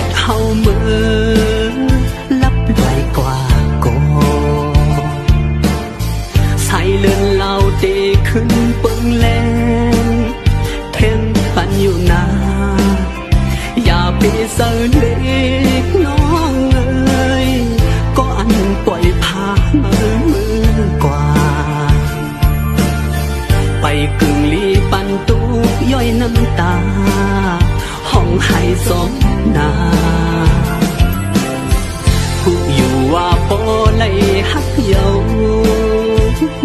ดเฮาเมื่อลับลอยกว่าก่อใส่เลื่อนเหล่าเดขึ้นปึงแรงเพ่งปันอยู่นาอย่าไปเสิร์เล็กน้องเอ้ยก็อันปล่อยพามือกว่าไปกึ่งลีปันตุกย่อยน้ำตาห้องให้สมนาผู้อยู่ว่าโปเลยฮักเยา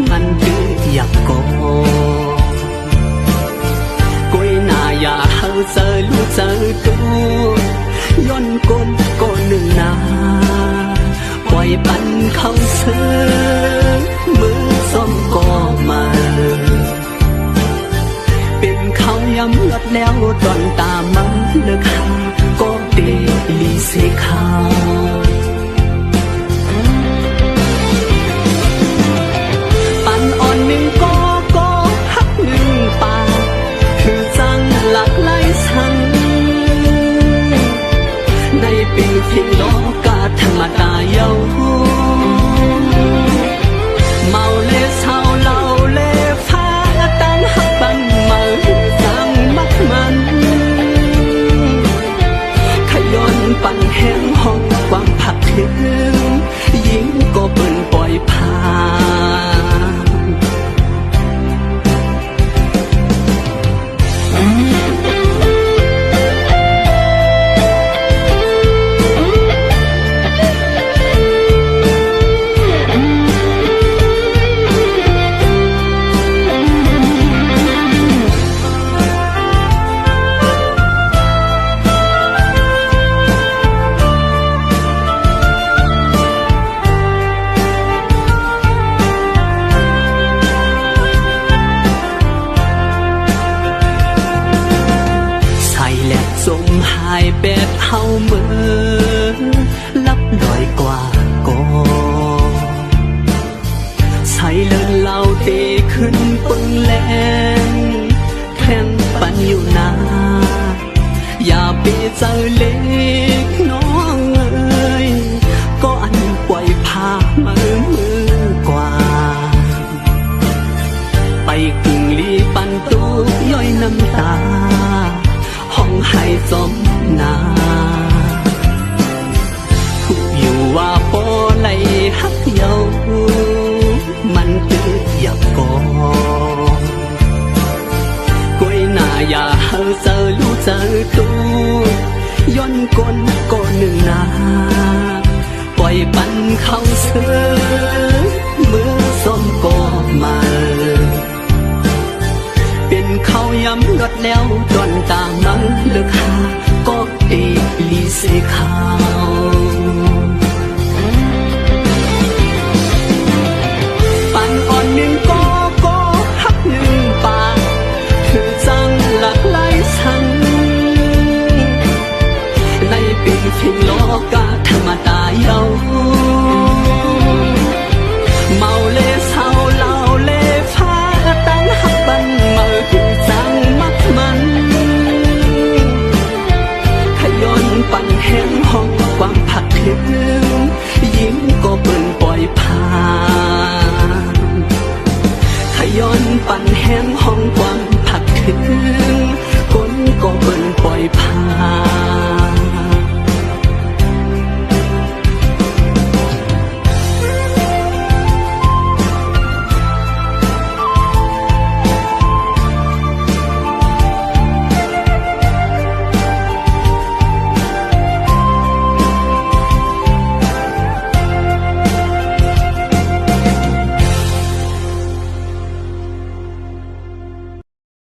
มันคืออยากโกกุยนาอย่าเฮาเจอลูเจอตัวย้อนกลมก็หนึ่งนาปล่อยปันเขาเสือมือส้มก็มาเป็นเขาย้ำลดแล้วตอนตามมาเลิกหาก็เดลีเสขาวปันอ่อนหนึ่งก็ฮักหนึ่งป่าคือจังหลักไล่สังในเป็นเพียงโลกาธรรมดาเยาเมาเลเศร้าเล่าเลฟ้าตั้งหักบังเมาจังมักมันขย้อนปั่นแห้งห้องความผักถึงยิ่งก็เปิ่นปล่อยผ่านสมหายแปดเฮาเมื่อลับลอยกว่าก่อใส่เลินเหล่าเตขึ้นปึงแรงแข่งปันอยู่นาอย่าไปเจอเล็กน้องเอ้ยก็อันปล่อยพามือกว่าไปกึ่งลีปันตุกย่อยน้ำตาห้องให้สมนาผู้อยู่ว่าโปเลยฮักเยามันคืออยากกอกุยหน้าอย่าเฮาเจอลูเจอตัวย้อนกลก็หนึ่งนาปล่อยปันเขาเสือมือส้มก็มาเป็นเขาย้ำลดแล้วตอนตามมาเลิกหาก็เดลีเสขาวปันอ่อนหนึ่งก็ฮักหนึ่งป่าคือจังหลักไล่สังในเป็นเพียงโลกาธรรมดาเยาเมาเลเศร้าเล่าเลฟ้าตั้งหักบันเมื่อคือจังมักมันขย้อนปั่นแห้งห้องความผักถึงยิ่งก็เปิ่นปล่อยผ่านขย้อนปั่นแห้งห้องความผักถึงคนก็เปิ่นปล่อยผ่าน